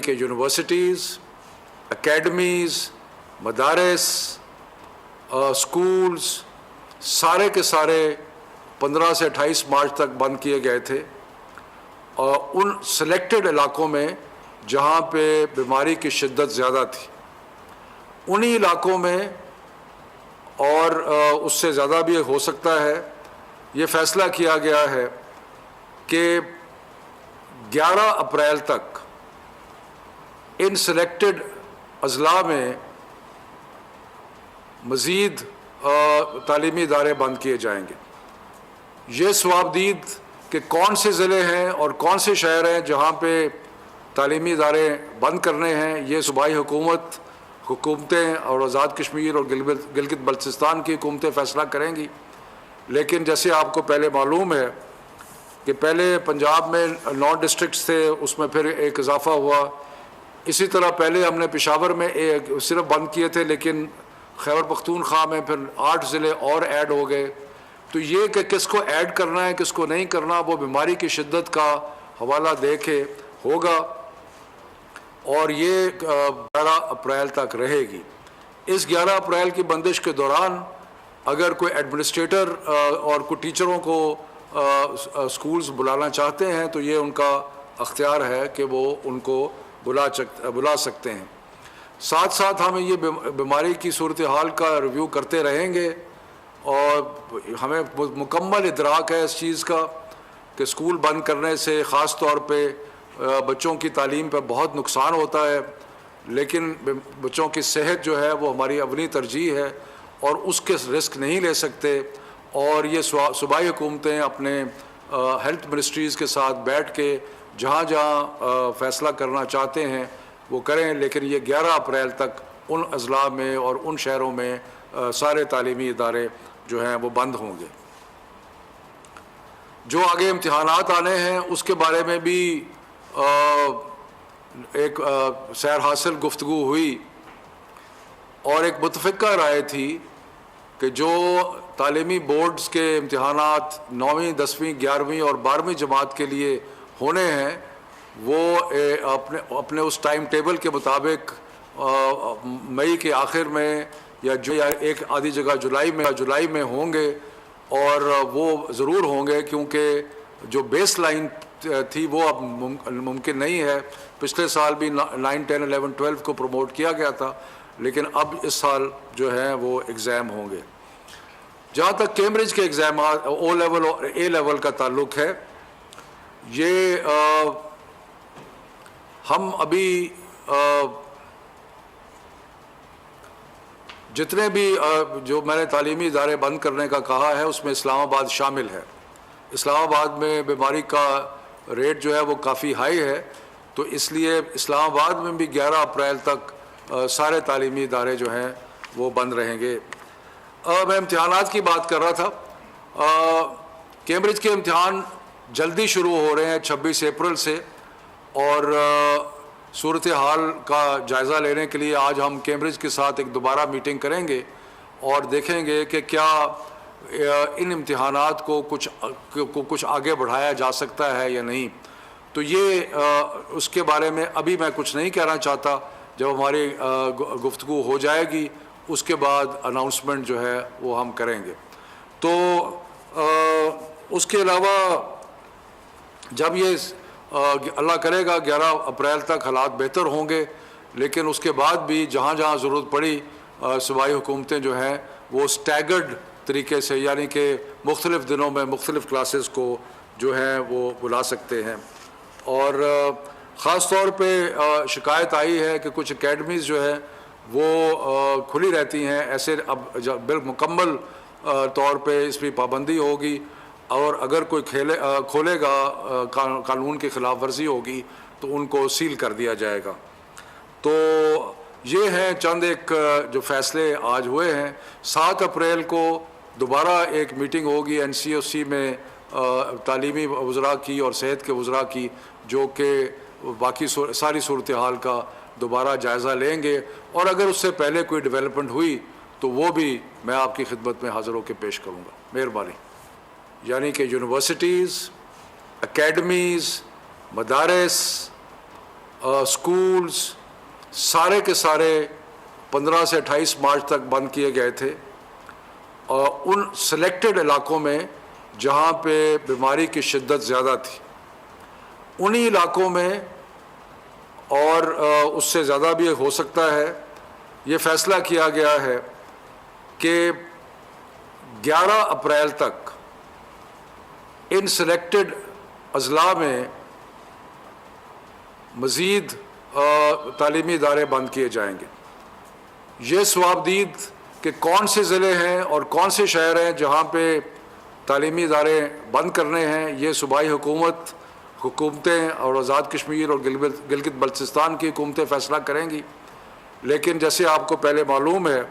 یعنی کہ universities, academies, مدارس، اسکولز سارے کے سارے 15 سے 28 مارچ تک بند کیے گئے تھے، اور ان سلیکٹڈ علاقوں میں جہاں پہ بیماری کی شدت زیادہ تھی انہی علاقوں میں، اور اس سے زیادہ بھی ہو سکتا ہے، یہ فیصلہ کیا گیا ہے کہ 11 اپریل تک ان سلیکٹڈ اضلاع میں مزید تعلیمی ادارے بند کیے جائیں گے۔ یہ ثوابدید کہ کون سے ضلع ہیں اور کون سے شہر ہیں جہاں پہ تعلیمی ادارے بند کرنے ہیں، یہ صوبائی حکومتیں اور آزاد کشمیر اور گلگت بلتستان کی حکومتیں فیصلہ کریں گی۔ لیکن جیسے آپ کو پہلے معلوم ہے کہ پہلے پنجاب میں 9 ڈسٹرکٹس تھے، اس میں پھر ایک اضافہ ہوا، اسی طرح پہلے ہم نے پشاور میں صرف بند کیے تھے، لیکن خیبر پختونخوا میں پھر 8 ضلع اور ایڈ ہو گئے۔ تو یہ کہ کس کو ایڈ کرنا ہے کس کو نہیں کرنا وہ بیماری کی شدت کا حوالہ دے کے ہوگا، اور یہ 11 اپریل تک رہے گی۔ اس 11 اپریل کی بندش کے دوران اگر کوئی ایڈمنسٹریٹر اور کوئی ٹیچروں کو اسکولز بلانا چاہتے ہیں تو یہ ان کا اختیار ہے کہ وہ ان کو بلا سکتے ہیں۔ ساتھ ساتھ ہمیں یہ بیماری کی صورتحال کا ریویو کرتے رہیں گے، اور ہمیں مکمل ادراک ہے اس چیز کا کہ اسکول بند کرنے سے خاص طور پہ بچوں کی تعلیم پر بہت نقصان ہوتا ہے، لیکن بچوں کی صحت جو ہے وہ ہماری اولین ترجیح ہے، اور اس کے رسک نہیں لے سکتے، اور یہ صوبائی حکومتیں اپنے ہیلتھ منسٹریز کے ساتھ بیٹھ کے جہاں جہاں فیصلہ کرنا چاہتے ہیں وہ کریں، لیکن یہ 11 اپریل تک ان اضلاع میں اور ان شہروں میں سارے تعلیمی ادارے جو ہیں وہ بند ہوں گے۔ جو آگے امتحانات آنے ہیں اس کے بارے میں بھی ایک سیر حاصل گفتگو ہوئی، اور ایک متفقہ رائے تھی کہ جو تعلیمی بورڈز کے امتحانات 9ویں 10ویں 11ویں اور 12ویں جماعت کے لیے ہونے ہیں وہ اپنے اس ٹائم ٹیبل کے مطابق مئی کے آخر میں یا ایک آدھی جگہ جولائی میں ہوں گے، اور وہ ضرور ہوں گے کیونکہ جو بیس لائن تھی وہ اب ممکن نہیں ہے۔ پچھلے سال بھی 9 10 11 12 کو پروموٹ کیا گیا تھا، لیکن اب اس سال جو ہیں وہ ایگزام ہوں گے۔ جہاں تک کیمبرج کے ایگزامات او لیول اور اے لیول کا تعلق ہے، یہ ہم ابھی جتنے بھی جو میں نے تعلیمی ادارے بند کرنے کا کہا ہے اس میں اسلام آباد شامل ہے۔ اسلام آباد میں بیماری کا ریٹ جو ہے وہ کافی ہائی ہے، تو اس لیے اسلام آباد میں بھی 11 اپریل تک سارے تعلیمی ادارے جو ہیں وہ بند رہیں گے۔ میں امتحانات کی بات کر رہا تھا، کیمبرج کے امتحان جلدی شروع ہو رہے ہیں 26 اپریل سے، اور صورتحال کا جائزہ لینے کے لیے آج ہم کیمبرج کے ساتھ ایک دوبارہ میٹنگ کریں گے اور دیکھیں گے کہ کیا ان امتحانات کو کچھ آگے بڑھایا جا سکتا ہے یا نہیں۔ تو یہ اس کے بارے میں ابھی میں کچھ نہیں کہنا چاہتا، جب ہماری گفتگو ہو جائے گی اس کے بعد اناؤنسمنٹ جو ہے وہ ہم کریں گے۔ تو اس کے علاوہ جب یہ اللہ کرے گا 11 اپریل تک حالات بہتر ہوں گے، لیکن اس کے بعد بھی جہاں جہاں ضرورت پڑی صوبائی حکومتیں جو ہیں وہ سٹیگرڈ طریقے سے، یعنی کہ مختلف دنوں میں مختلف کلاسز کو جو ہیں وہ بلا سکتے ہیں۔ اور خاص طور پہ شکایت آئی ہے کہ کچھ اکیڈمیز جو ہیں وہ کھلی رہتی ہیں، ایسے اب بالمکمل طور پہ اس پہ پابندی ہوگی، اور اگر کوئی کھولے گا قانون کی خلاف ورزی ہوگی تو ان کو سیل کر دیا جائے گا۔ تو یہ ہیں چند ایک جو فیصلے آج ہوئے ہیں۔ 7 اپریل کو دوبارہ ایک میٹنگ ہوگی NCOC میں تعلیمی وزراء کی اور صحت کے وزراء کی، جو کہ باقی ساری صورتحال کا دوبارہ جائزہ لیں گے، اور اگر اس سے پہلے کوئی ڈیولپمنٹ ہوئی تو وہ بھی میں آپ کی خدمت میں حاضر ہو کے پیش کروں گا۔ مہربانی۔ یعنی کہ یونیورسٹیز، اکیڈمیز، مدارس، اسکولز سارے کے سارے 15 سے 28 مارچ تک بند کیے گئے تھے، ان سلیکٹڈ علاقوں میں جہاں پہ بیماری کی شدت زیادہ تھی انہی علاقوں میں، اور اس سے زیادہ بھی ہو سکتا ہے، یہ فیصلہ کیا گیا ہے کہ 11 اپریل تک ان سلیکٹڈ اضلاع میں مزید تعلیمی ادارے بند کیے جائیں گے۔ یہ ثوابدید کہ کون سے ضلع ہیں اور کون سے شہر ہیں جہاں پہ تعلیمی ادارے بند کرنے ہیں، یہ صوبائی حکومتیں اور آزاد کشمیر اور گلگت بلتستان کی حکومتیں فیصلہ کریں گی۔ لیکن جیسے آپ کو پہلے معلوم ہے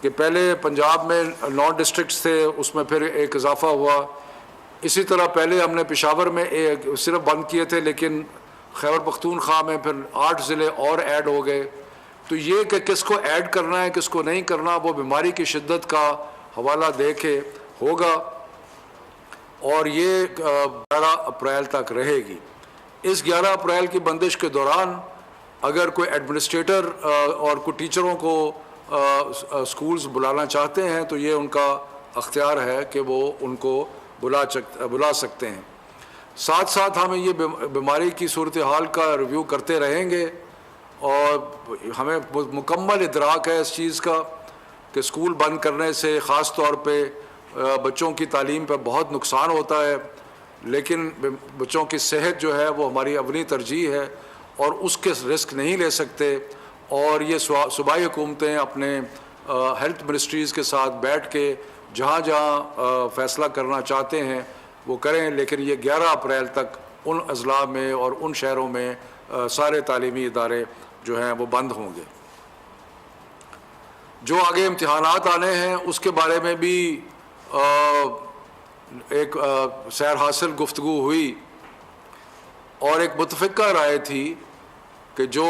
کہ پہلے پنجاب میں 9 ڈسٹرکٹس تھے، اس میں پھر ایک اضافہ ہوا، اسی طرح پہلے ہم نے پشاور میں صرف بند کیے تھے، لیکن خیبر پختونخوا میں پھر 8 ضلع اور ایڈ ہو گئے۔ تو یہ کہ کس کو ایڈ کرنا ہے کس کو نہیں کرنا وہ بیماری کی شدت کا حوالہ دے کے ہوگا، اور یہ 11 اپریل تک رہے گی۔ اس 11 اپریل کی بندش کے دوران اگر کوئی ایڈمنسٹریٹر اور کوئی ٹیچروں کو اسکولز بلانا چاہتے ہیں تو یہ ان کا اختیار ہے کہ وہ ان کو بلا سکتے ہیں۔ ساتھ ساتھ ہمیں یہ بیماری کی صورتحال کا ریویو کرتے رہیں گے، اور ہمیں مکمل ادراک ہے اس چیز کا کہ اسکول بند کرنے سے خاص طور پہ بچوں کی تعلیم پہ بہت نقصان ہوتا ہے، لیکن بچوں کی صحت جو ہے وہ ہماری اولین ترجیح ہے اور اس کے رسک نہیں لے سکتے، اور یہ صوبائی حکومتیں اپنے ہیلتھ منسٹریز کے ساتھ بیٹھ کے جہاں جہاں فیصلہ کرنا چاہتے ہیں وہ کریں، لیکن یہ 11 اپریل تک ان اضلاع میں اور ان شہروں میں سارے تعلیمی ادارے جو ہیں وہ بند ہوں گے۔ جو آگے امتحانات آنے ہیں اس کے بارے میں بھی ایک سیر حاصل گفتگو ہوئی، اور ایک متفقہ رائے تھی کہ جو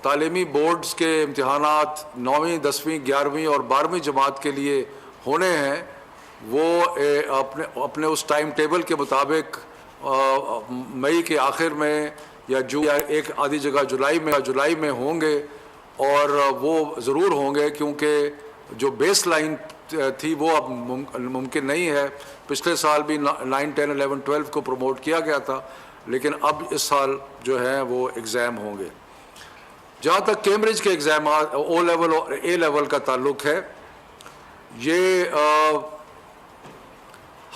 تعلیمی بورڈز کے امتحانات 9ویں 10ویں 11ویں اور 12ویں جماعت کے لیے ہونے ہیں وہ اپنے اس ٹائم ٹیبل کے مطابق مئی کے آخر میں یا ایک آدھی جگہ جولائی میں ہوں گے، اور وہ ضرور ہوں گے کیونکہ جو بیس لائن تھی وہ اب ممکن نہیں ہے۔ پچھلے سال بھی 9 10 11 12 کو پروموٹ کیا گیا تھا، لیکن اب اس سال جو ہیں وہ ایگزام ہوں گے۔ جہاں تک کیمبرج کے ایگزامات او لیول اور اے لیول کا تعلق ہے، یہ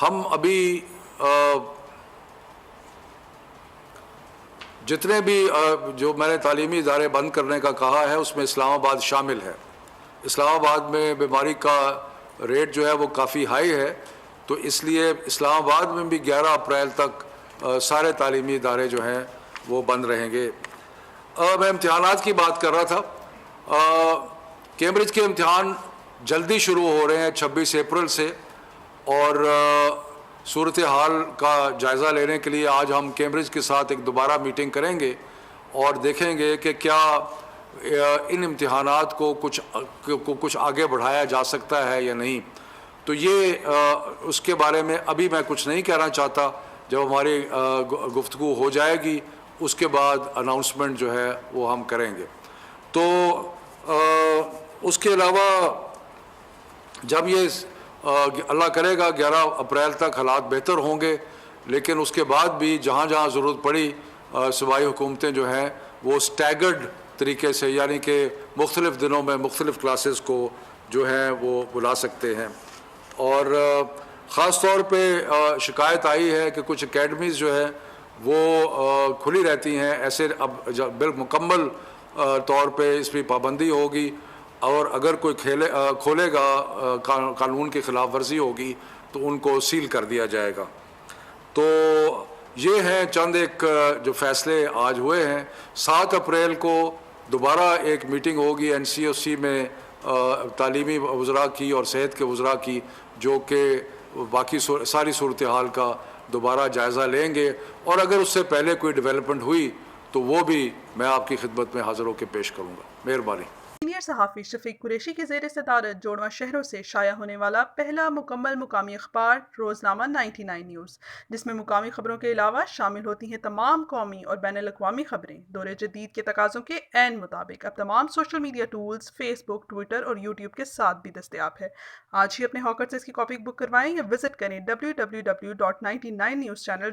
ہم ابھی جتنے بھی جو میں نے تعلیمی ادارے بند کرنے کا کہا ہے اس میں اسلام آباد شامل ہے۔ اسلام آباد میں بیماری کا ریٹ جو ہے وہ کافی ہائی ہے، تو اس لیے اسلام آباد میں بھی 11 اپریل تک سارے تعلیمی ادارے جو ہیں وہ بند رہیں گے۔ میں امتحانات کی بات کر رہا تھا۔ کیمبرج کے امتحان جلدی شروع ہو رہے ہیں 26 اپریل سے، اور صورتحال کا جائزہ لینے کے لیے آج ہم کیمبرج کے ساتھ ایک دوبارہ میٹنگ کریں گے اور دیکھیں گے کہ کیا ان امتحانات کو کچھ آگے بڑھایا جا سکتا ہے یا نہیں۔ تو یہ اس کے بارے میں ابھی میں کچھ نہیں کہنا چاہتا، جب ہماری گفتگو ہو جائے گی اس کے بعد اناؤنسمنٹ جو ہے وہ ہم کریں گے۔ تو اس کے علاوہ جب یہ اللہ کرے گا 11 اپریل تک حالات بہتر ہوں گے، لیکن اس کے بعد بھی جہاں جہاں ضرورت پڑی صوبائی حکومتیں جو ہیں وہ سٹیگرڈ طریقے سے، یعنی کہ مختلف دنوں میں مختلف کلاسز کو جو ہیں وہ بلا سکتے ہیں۔ اور خاص طور پہ شکایت آئی ہے کہ کچھ اکیڈمیز جو ہے وہ کھلی رہتی ہیں، ایسے اب مکمل طور پہ اس پہ پابندی ہوگی، اور اگر کوئی کھولے گا قانون کی خلاف ورزی ہوگی تو ان کو سیل کر دیا جائے گا۔ تو یہ ہیں چند ایک جو فیصلے آج ہوئے ہیں۔ 7 اپریل کو دوبارہ ایک میٹنگ ہوگی NCOC میں تعلیمی وزراء کی اور صحت کے وزراء کی، جو کہ باقی ساری صورتحال کا دوبارہ جائزہ لیں گے، اور اگر اس سے پہلے کوئی ڈیولپمنٹ ہوئی تو وہ بھی میں آپ کی خدمت میں حاضر ہو کے پیش کروں گا۔ مہربانی۔ سینئر صحافی شفیق قریشی کی زیر صدارت جوڑواں شہروں سے شائع ہونے والا پہلا مکمل مقامی اخبار روزنامہ 99 نیوز، جس میں مقامی خبروں کے علاوہ شامل ہوتی ہیں تمام قومی اور بین الاقوامی خبریں۔ دور جدید کے تقاضوں کے عین مطابق اب تمام سوشل میڈیا ٹولز فیس بک، ٹویٹر اور یوٹیوب کے ساتھ بھی دستیاب ہے۔ آج ہی اپنے ہاکر سے اس کی کاپی بک کروائیں یا وزٹ کریں www.99news channel